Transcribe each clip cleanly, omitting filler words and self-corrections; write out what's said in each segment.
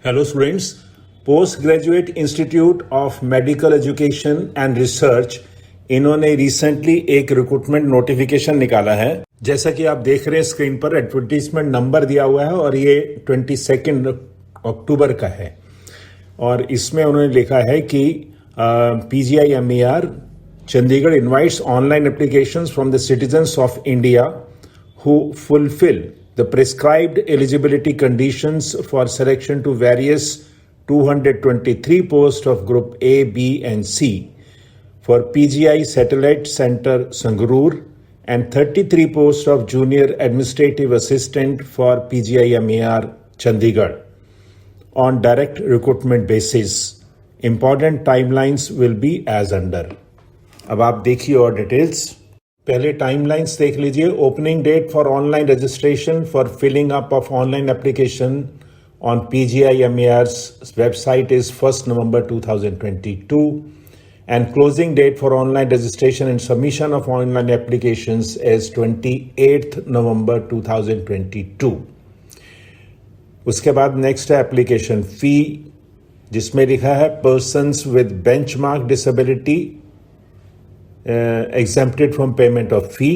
Hello students, Postgraduate Institute of Medical Education and Research इन्होंने recently एक recruitment notification निकाला है। जैसा कि आप देख रहे हैं स्क्रीन पर एडवर्टीजमेंट नंबर दिया हुआ है और ये 22 अक्टूबर का है और इसमें उन्होंने लिखा है कि PGIMER Chandigarh invites online applications from the citizens of India who fulfill the prescribed eligibility conditions for selection to various 223 posts of Group A, B, and C for PGI Satellite Center Sangrur and 33 posts of Junior Administrative Assistant for PGIMER Chandigarh on direct recruitment basis. Important timelines will be as under. अब आप देखिए और details. पहले timelines देख लीजिए। Opening date for online registration for filling up of online application on PGIMER's website is 1st November 2022 and closing date for online registration and submission of online applications is 28th November 2022. उसके बाद next है application fee, जिसमें लिखा है persons with benchmark disability exempted from payment of fee.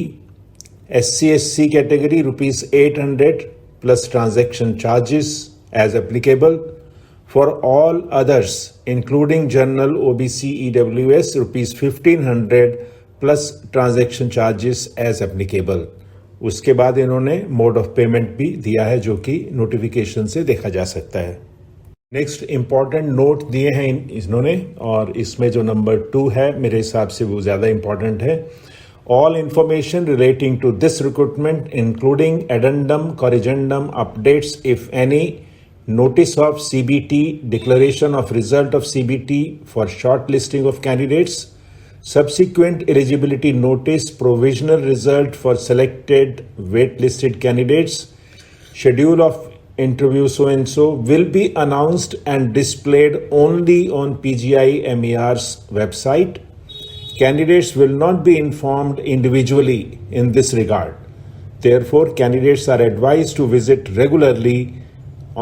SC category ₹800 plus transaction charges as applicable. For all others including general OBC EWS ₹1500 plus transaction charges as applicable. उसके बाद इन्होंने mode of payment भी दिया है जो कि notification से देखा जा सकता है। नेक्स्ट इंपॉर्टेंट नोट दिए हैं इन्होंने और इसमें जो नंबर 2 है मेरे हिसाब से वो ज़्यादा इंपॉर्टेंट है। All information relating to this recruitment including addendum corrigendum updates if any notice of CBT declaration of result of CBT for short listing of candidates subsequent eligibility notice provisional result for selected wait listed candidates schedule of interview so and so will be announced and displayed only on PGIMER's website. Candidates will not be informed individually in this regard. Therefore, candidates are advised to visit regularly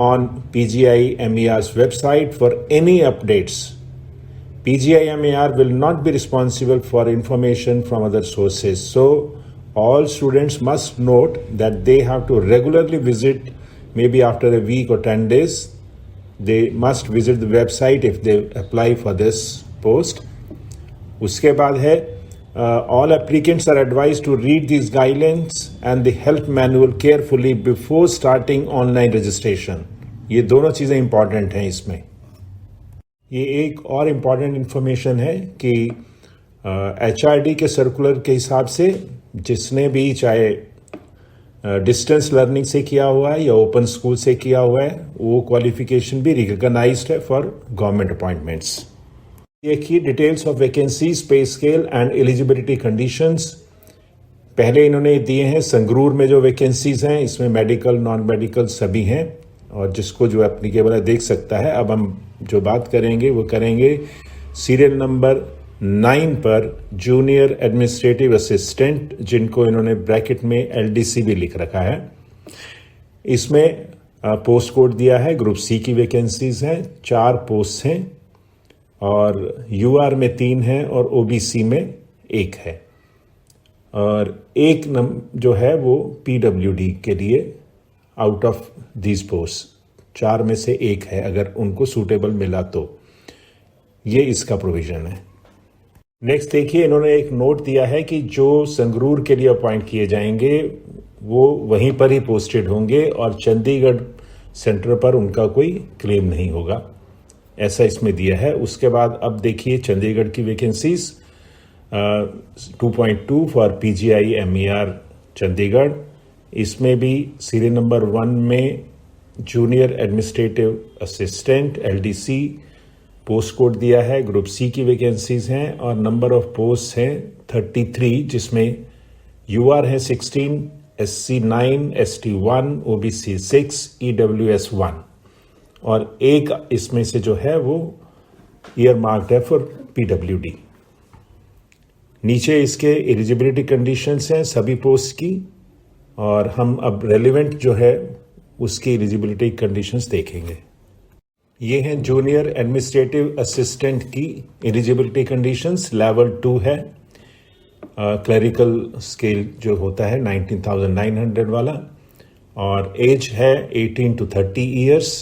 on PGIMER's website for any updates. PGIMER will not be responsible for information from other sources. So, all students must note that they have to regularly visit, maybe after a week or 10 days, they must visit the website if they apply for this post. उसके बाद है all applicants are advised to read these guidelines and the help manual carefully before starting online registration. ये दोनों चीज़ें important हैं इसमें। ये एक और इम्पॉर्टेंट इन्फॉर्मेशन है कि HRD के सर्कुलर के हिसाब से जिसने भी चाहे डिस्टेंस लर्निंग से किया हुआ है या ओपन स्कूल से किया हुआ है वो क्वालिफिकेशन भी रिकॉग्नाइज्ड है फॉर गवर्नमेंट अपॉइंटमेंट्स। देखिए डिटेल्स ऑफ वैकेंसीज, पे स्केल एंड एलिजिबिलिटी कंडीशंस। पहले इन्होंने दिए हैं संगरूर में जो वैकेंसीज हैं इसमें मेडिकल नॉन मेडिकल सभी हैं और जिसको जो एप्लीकेबल है देख सकता है। अब हम जो बात करेंगे वो करेंगे सीरियल नंबर 9 पर जूनियर एडमिनिस्ट्रेटिव असिस्टेंट, जिनको इन्होंने ब्रैकेट में LDC भी लिख रखा है। इसमें पोस्ट कोड दिया है, ग्रुप C की वैकेंसीज हैं, 4 पोस्ट हैं और UR में 3 हैं और OBC में 1 है और एक जो है वो PWD के लिए आउट ऑफ दीज पोस्ट 4 में से 1 है अगर उनको सूटेबल मिला तो। ये इसका प्रोविजन है। नेक्स्ट देखिए इन्होंने एक नोट दिया है कि जो संगरूर के लिए अपॉइंट किए जाएंगे वो वहीं पर ही पोस्टेड होंगे और चंडीगढ़ सेंटर पर उनका कोई क्लेम नहीं होगा, ऐसा इसमें दिया है। उसके बाद अब देखिए चंडीगढ़ की वैकेंसीज 2.2 फॉर PGIMER चंडीगढ़। इसमें भी सीरियल नंबर 1 में junior administrative assistant LDC post code दिया है, ग्रुप C की वैकेंसीज हैं और नंबर ऑफ पोस्ट हैं 33 जिसमें UR है 16, SC 9, ST 1, OBC 6, EWS 1 और एक इसमें से जो है वो ईयर मार्क्ड है फॉर PWD। नीचे इसके एलिजिबिलिटी कंडीशंस हैं सभी पोस्ट की और हम अब रेलिवेंट जो है उसकी एलिजिबिलिटी कंडीशंस देखेंगे। ये हैं जूनियर एडमिनिस्ट्रेटिव असिस्टेंट की एलिजिबिलिटी कंडीशंस। लेवल 2 है, क्लरिकल स्केल जो होता है 19,900 वाला, और एज है 18 to 30 ईयर्स।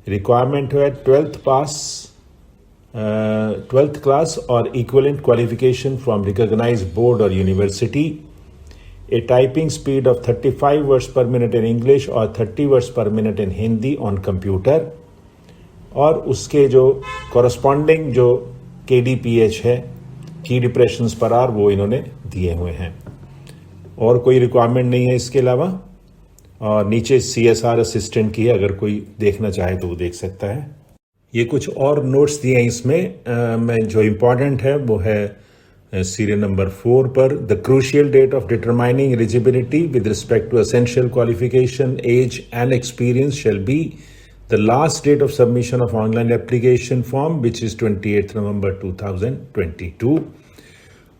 रिक्वायरमेंट है 12th क्लास और equivalent qualification from recognised board और university. A typing speed of 35 words per minute in English और 30 words per minute in Hindi on computer. और उसके जो कॉरस्पॉन्डिंग जो KDPH है, की डिप्रेशंस पर आर, वो इन्होंने दिए हुए हैं। और कोई रिक्वायरमेंट नहीं है इसके अलावा। और नीचे CSR असिस्टेंट की है, अगर कोई देखना चाहे तो वो देख सकता है। ये कुछ और नोट्स दिए हैं इसमें। मैं जो इम्पॉर्टेंट है वो है सीरियल नंबर 4 पर। The crucial date of determining eligibility with respect to essential qualification, age and experience shall be the last date of submission of online application form, which is 28th November 2022.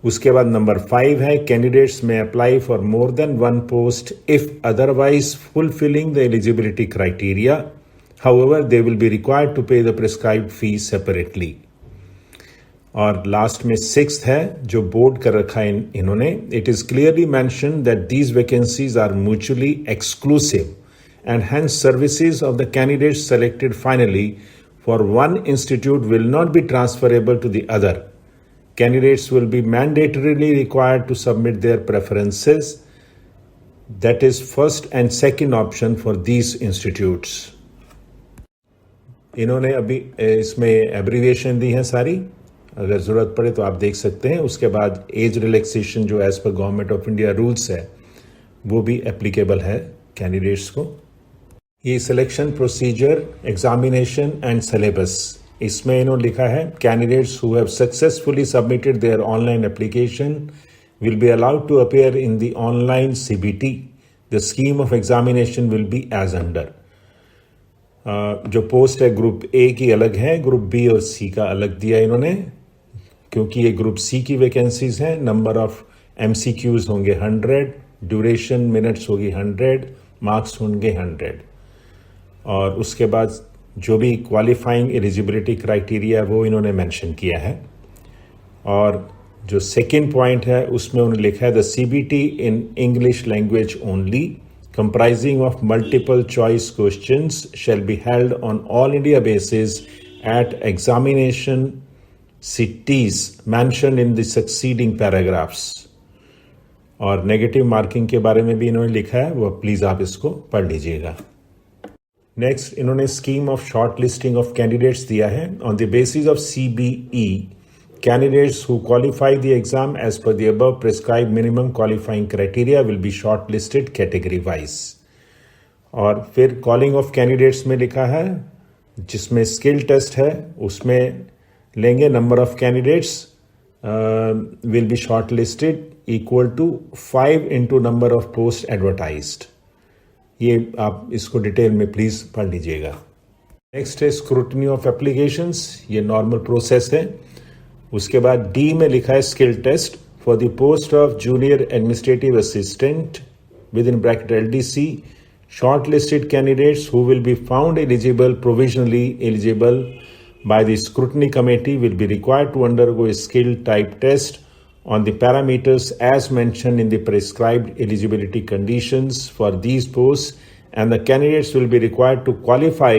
उसके बाद number 5 है, candidates may apply for more than one post if otherwise fulfilling the eligibility criteria, however they will be required to pay the prescribed fees separately. और last में 6th है, जो bold कर रखा है इन्होंने। It is clearly mention that these vacancies are mutually exclusive and hence services of the candidates selected finally for one institute will not be transferable to the other. Candidates will be mandatorily required to submit their preferences, that is first and second option for these institutes. इन्होंने अभी इसमें abbreviation दी है सारी, अगर ज़रूरत पड़े तो आप देख सकते हैं। उसके बाद एज रिलैक्सेशन जो एज पर गवर्नमेंट ऑफ इंडिया रूल्स है वो भी एप्लीकेबल है कैंडिडेट्स को। ये selection procedure, examination and syllabus, इसमें इन्होंने लिखा है candidates who have successfully submitted their online application will be allowed to appear in the online CBT। The scheme of examination will be as under. जो post है group A की अलग है, group B और C का अलग दिया इन्होंने, क्योंकि ये ग्रुप C की वैकेंसीज हैं। नंबर ऑफ MCQs होंगे 100, ड्यूरेशन मिनट्स होगी 100, मार्क्स होंगे 100। और उसके बाद जो भी क्वालिफाइंग एलिजिबिलिटी क्राइटेरिया वो इन्होंने मेंशन किया है। और जो सेकंड पॉइंट है उसमें उन्होंने लिखा है the CBT in English language only comprising of multiple choice questions shall be held on all India basis at examination cities mentioned in the succeeding paragraphs। और नेगेटिव मार्किंग के बारे में भी इन्होंने लिखा है, वो प्लीज आप इसको पढ़ लीजिएगा। नेक्स्ट इन्होंने scheme of short listing of candidates दिया है। On the basis of CBE, candidates who qualify the exam as per the above prescribe minimum qualifying criteria will be short listed category wise. और फिर calling of candidates में लिखा है, जिसमें skill test है उसमें लेंगे number of candidates will be short listed equal to 5 into number of post advertised. ये आप इसको डिटेल में प्लीज पढ़ लीजिएगा। नेक्स्ट है स्क्रूटनी ऑफ एप्लीकेशंस, ये नॉर्मल प्रोसेस है। उसके बाद D में लिखा है skill test for the post of junior administrative assistant with in bracket LDC, short listed candidates who will be found eligible, provisionally eligible by the scrutiny committee will be required to undergo a skill type test on the parameters as mentioned in the prescribed eligibility conditions for these posts, and the candidates will be required to qualify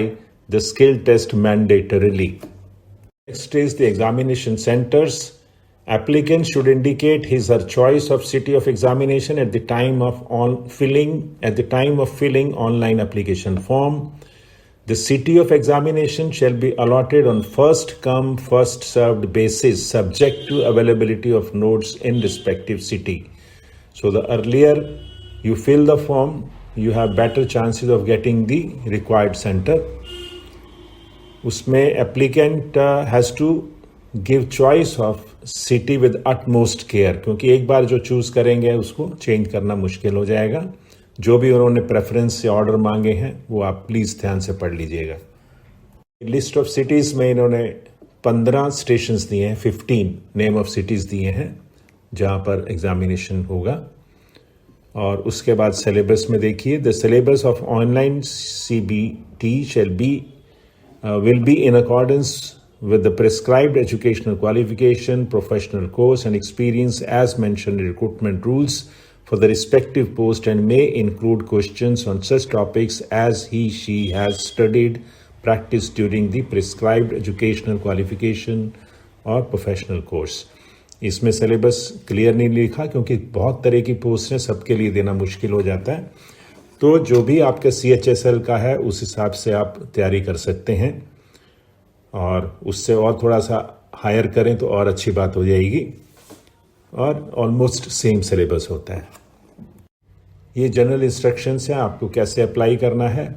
the skill test mandatorily. Next is the examination centers. Applicant should indicate his or her choice of city of examination at the time of filling online application form. The city of examination shall be allotted on first come first served basis, subject to availability of notes in respective city. So the earlier you fill the form, you have better chances of getting the required center. Usme applicant has to give choice of city with utmost care, क्योंकि एक बार जो choose करेंगे उसको change करना मुश्किल हो जाएगा। जो भी उन्होंने प्रेफरेंस से ऑर्डर मांगे हैं वो आप प्लीज ध्यान से पढ़ लीजिएगा। लिस्ट ऑफ सिटीज में इन्होंने 15 स्टेशंस दिए हैं, 15 नेम ऑफ सिटीज दिए हैं जहां पर एग्जामिनेशन होगा। और उसके बाद सिलेबस में देखिए, the syllabus of online CBT shall be will be in accordance with the prescribed educational qualification, professional course and experience as mentioned in recruitment rules for the respective post and may include questions on such topics as she has studied, practiced during the prescribed educational qualification और professional course. इसमें syllabus clear नहीं लिखा क्योंकि बहुत तरह की post है, सबके लिए देना मुश्किल हो जाता है। तो जो भी आपका CHSL का है उस हिसाब से आप तैयारी कर सकते हैं और उससे और थोड़ा सा हायर करें तो और अच्छी बात हो जाएगी और ऑलमोस्ट सेम सिलेबस होता है। ये जनरल इंस्ट्रक्शंस हैं आपको कैसे अप्लाई करना है।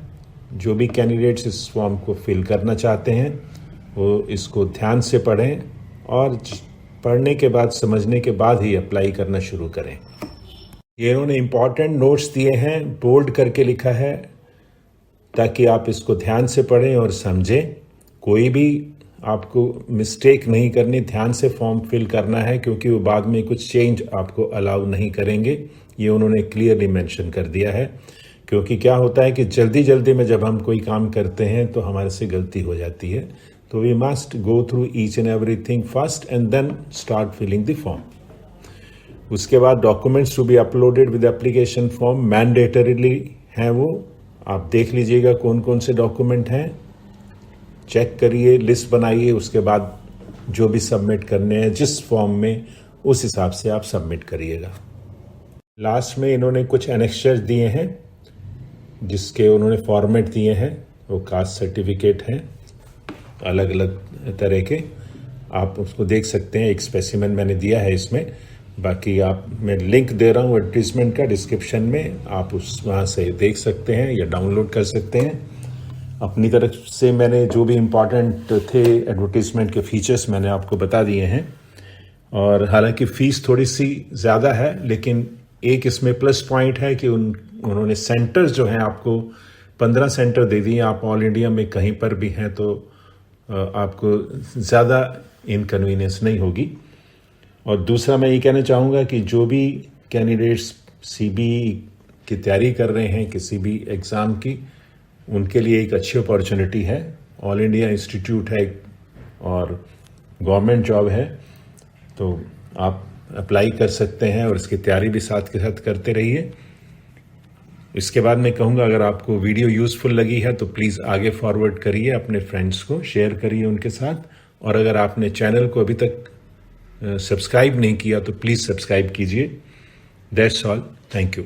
जो भी कैंडिडेट्स इस फॉर्म को फिल करना चाहते हैं वो इसको ध्यान से पढ़ें और पढ़ने के बाद समझने के बाद ही अप्लाई करना शुरू करें। ये इन्होंने इम्पॉर्टेंट नोट्स दिए हैं, बोल्ड करके लिखा है ताकि आप इसको ध्यान से पढ़ें और समझें। कोई भी आपको मिस्टेक नहीं करनी, ध्यान से फॉर्म फिल करना है क्योंकि वो बाद में कुछ चेंज आपको अलाउ नहीं करेंगे। ये उन्होंने क्लियरली मेंशन कर दिया है क्योंकि क्या होता है कि जल्दी जल्दी में जब हम कोई काम करते हैं तो हमारे से गलती हो जाती है। तो we must go through each and everything first and then start filling the form. उसके बाद documents to be uploaded with application form mandatorily हैं वो। आप देख लीजिएगा कौन कौन से डॉक्यूमेंट हैं, चेक करिए, लिस्ट बनाइए, उसके बाद जो भी सबमिट करने हैं जिस फॉर्म में उस हिसाब से आप सबमिट करिएगा। लास्ट में इन्होंने कुछ एनेक्चर दिए हैं जिसके उन्होंने फॉर्मेट दिए हैं, वो कास्ट सर्टिफिकेट हैं अलग अलग तरह के, आप उसको देख सकते हैं। एक स्पेसिमेन मैंने दिया है इसमें, बाकी आप मैं लिंक दे रहा हूँ एडवर्टीजमेंट का डिस्क्रिप्शन में, आप वहाँ से देख सकते हैं या डाउनलोड कर सकते हैं। अपनी तरफ से मैंने जो भी इम्पॉर्टेंट थे एडवर्टीजमेंट के फीचर्स मैंने आपको बता दिए हैं। और हालांकि फ़ीस थोड़ी सी ज़्यादा है लेकिन एक इसमें प्लस पॉइंट है कि उन्होंने सेंटर्स जो हैं आपको 15 सेंटर दे दिए। आप ऑल इंडिया में कहीं पर भी हैं तो आपको ज़्यादा इनकन्वीनियंस नहीं होगी। और दूसरा मैं ये कहना चाहूँगा कि जो भी कैंडिडेट्स CBE की तैयारी कर रहे हैं किसी भी एग्ज़ाम की, उनके लिए एक अच्छी अपॉर्चुनिटी है। ऑल इंडिया इंस्टीट्यूट है और गवर्नमेंट जॉब है, तो आप अप्लाई कर सकते हैं और इसकी तैयारी भी साथ के साथ करते रहिए। इसके बाद मैं कहूँगा अगर आपको वीडियो यूज़फुल लगी है तो प्लीज़ आगे फॉरवर्ड करिए, अपने फ्रेंड्स को शेयर करिए उनके साथ। और अगर आपने चैनल को अभी तक सब्सक्राइब नहीं किया तो प्लीज़ सब्सक्राइब कीजिए। That's all, thank you.